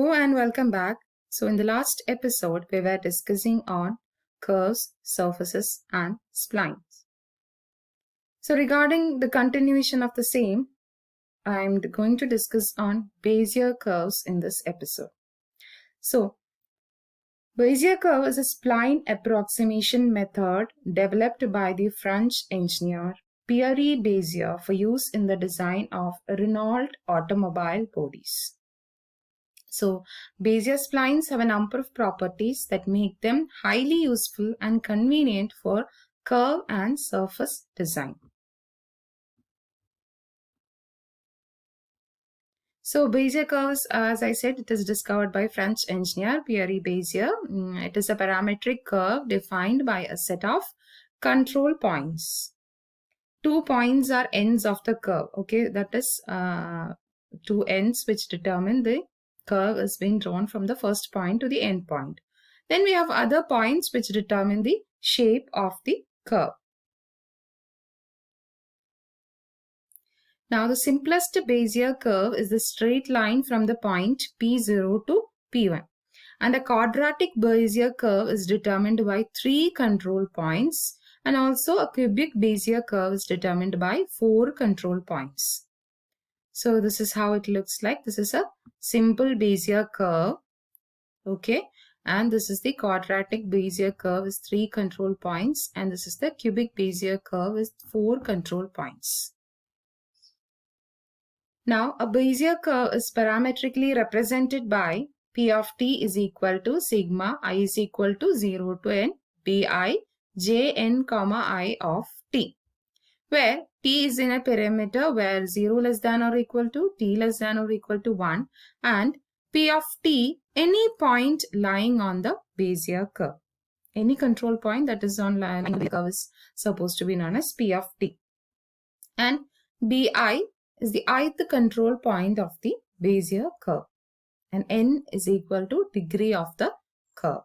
Hello and welcome back. So in the last episode, we were discussing on curves, surfaces and splines. So regarding the continuation of the same, I'm going to discuss on Bezier curves in this episode. So Bezier curve is a spline approximation method developed by the French engineer Pierre Bezier for use in the design of Renault automobile bodies. So, Bezier splines have a number of properties that make them highly useful and convenient for curve and surface design. So, Bezier curves, as I said, it is discovered by French engineer Pierre Bezier. It is a parametric curve defined by a set of control points. 2 points are ends of the curve. Okay, that is 2 ends which determine the curve is being drawn from the first point to the end point. Then we have other points which determine the shape of the curve. Now the simplest Bezier curve is the straight line from the point P0 to P1. And a quadratic Bezier curve is determined by 3 control points, and also a cubic Bezier curve is determined by 4 control points. So this is how it looks like. This is a simple Bezier curve. Okay. And this is the quadratic Bezier curve with 3 control points. And this is the cubic Bezier curve with 4 control points. Now a Bezier curve is parametrically represented by P of t is equal to sigma I is equal to 0 to n bi jn comma I of t, where t is in a perimeter where 0 less than or equal to t less than or equal to 1 and P of t any point lying on the Bezier curve. Any control point that is on line of the curve is supposed to be known as P of t. And bi is the ith control point of the Bezier curve. And n is equal to degree of the curve.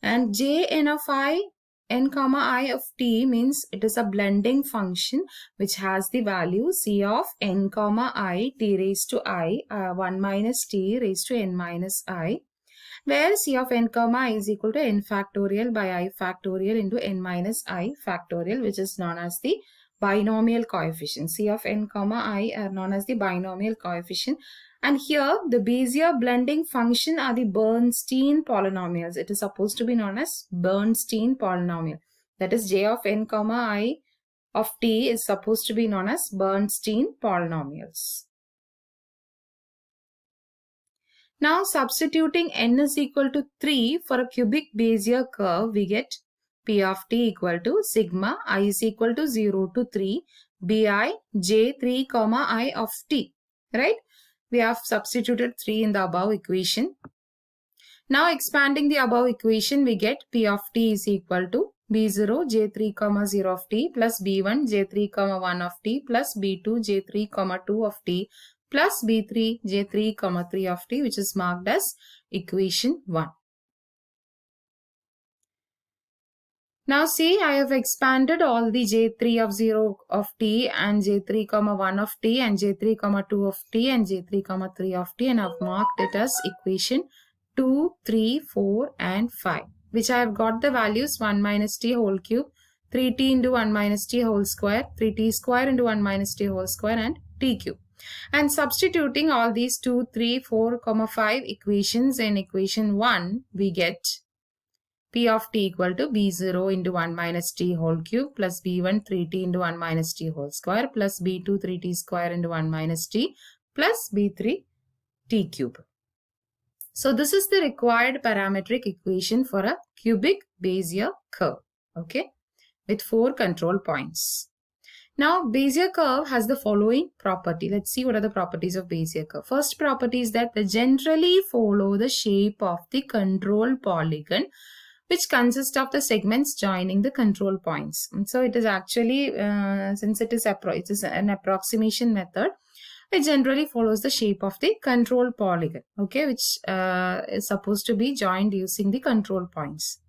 And Jn of I, n comma I of t means it is a blending function which has the value c of n comma I t raised to I 1 minus t raised to n minus I, where c of n comma I is equal to n factorial by I factorial into n minus I factorial, which is known as the binomial coefficient. C of n comma I are known as the binomial coefficient. And here the Bezier blending function are the Bernstein polynomials. It is supposed to be known as Bernstein polynomial. That is j of n comma I of t is supposed to be known as Bernstein polynomials. Now substituting n is equal to 3 for a cubic Bezier curve, we get P of t equal to sigma I is equal to 0 to 3 bi j3 comma I of t, right? We have substituted 3 in the above equation. Now expanding the above equation, we get P of t is equal to b0 j3 comma 0 of t plus b1 j3 comma 1 of t plus b2 j3 comma 2 of t plus b3 j3 comma 3 of t, which is marked as equation 1. Now see, I have expanded all the j3 of 0 of t and j3 comma 1 of t and j3 comma 2 of t and j3 comma 3 of t, and I have marked it as equation 2, 3, 4 and 5, which I have got the values 1 minus t whole cube, 3t into 1 minus t whole square, 3t square into 1 minus t whole square and t cube. And substituting all these 2, 3, 4, 5 equations in equation 1, we get P of t equal to b0 into 1 minus t whole cube plus b1 3t into 1 minus t whole square plus b2 3t square into 1 minus t plus b3 t cube. So this is the required parametric equation for a cubic Bezier curve, okay, with 4 control points. Now Bezier curve has the following property. Let's see what are the properties of Bezier curve. First property is that they generally follow the shape of the control polygon, which consists of the segments joining the control points. And so it is actually, since it is an approximation method, it generally follows the shape of the control polygon, okay, which is supposed to be joined using the control points.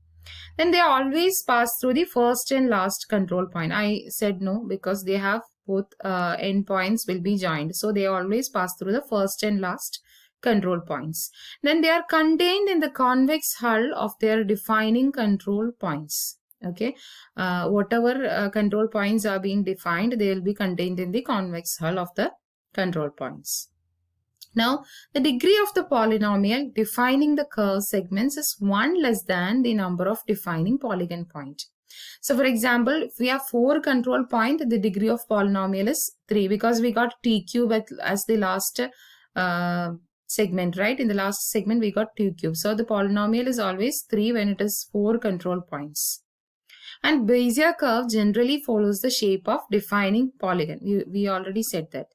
Then they always pass through the first and last control point. I said no because they have both endpoints will be joined. So they always pass through the first and last control points. Then they are contained in the convex hull of their defining control points. Okay, whatever control points are being defined, they will be contained in the convex hull of the control points. Now, the degree of the polynomial defining the curve segments is 1 less than the number of defining polygon point. So, for example, if we have 4 control point, the degree of polynomial is 3 because we got t cube as the last segment, right? In the last segment, we got t cube. So, the polynomial is always 3 when it is 4 control points. And Bezier curve generally follows the shape of defining polygon. We already said that.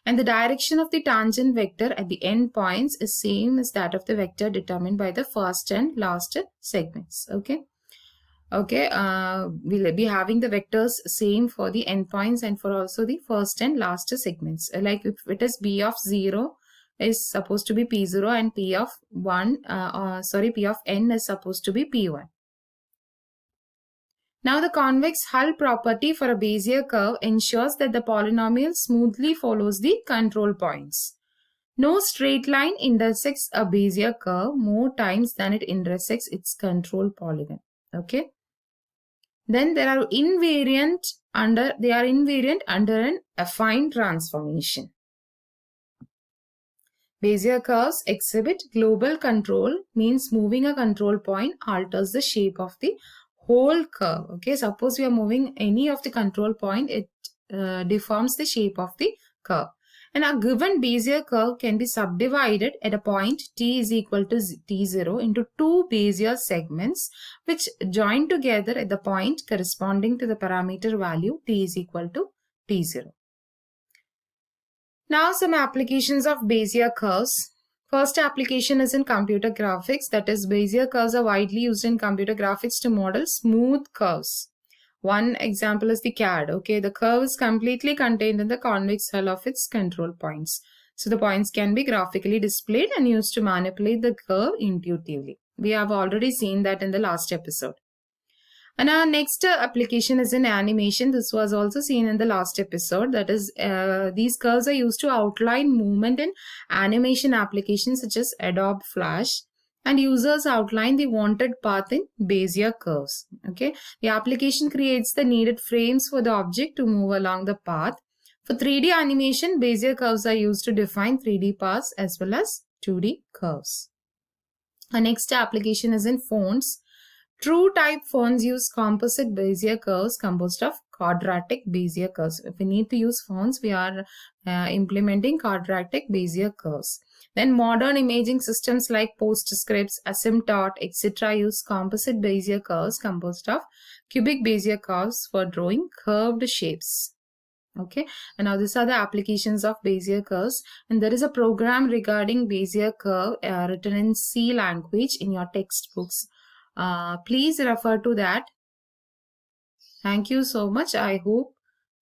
And the direction of the tangent vector at the end points is same as that of the vector determined by the first and last segments. Okay. We'll be having the vectors same for the endpoints and for also the first and last segments. Like if it is b of 0 is supposed to be p0 and p of n is supposed to be p1. Now the convex hull property for a Bezier curve ensures that the polynomial smoothly follows the control points. No straight line intersects a Bezier curve more times than it intersects its control polygon. Okay. Then they are invariant under an affine transformation. Bezier curves exhibit global control, means moving a control point alters the shape of the whole curve. Okay, suppose we are moving any of the control point, it deforms the shape of the curve. And a given Bezier curve can be subdivided at a point t is equal to t0 into 2 Bezier segments which join together at the point corresponding to the parameter value t is equal to t0. Now some applications of Bezier curves. First application is in computer graphics, that is Bezier curves are widely used in computer graphics to model smooth curves. One example is the CAD. Okay, the curve is completely contained in the convex hull of its control points. So the points can be graphically displayed and used to manipulate the curve intuitively. We have already seen that in the last episode. And our next application is in animation. This was also seen in the last episode. That is, these curves are used to outline movement in animation applications such as Adobe Flash. And users outline the wanted path in Bezier curves. Okay, the application creates the needed frames for the object to move along the path. For 3D animation, Bezier curves are used to define 3D paths as well as 2D curves. Our next application is in fonts. True type fonts use composite Bezier curves composed of quadratic Bezier curves. If we need to use fonts, we are implementing quadratic Bezier curves. Then modern imaging systems like PostScript, Asymptote, etc. use composite Bezier curves composed of cubic Bezier curves for drawing curved shapes. Okay, and now these are the applications of Bezier curves, and there is a program regarding Bezier curve written in C language in your textbooks. Please refer to that. Thank you so much. I hope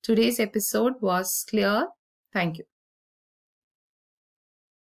today's episode was clear. Thank you.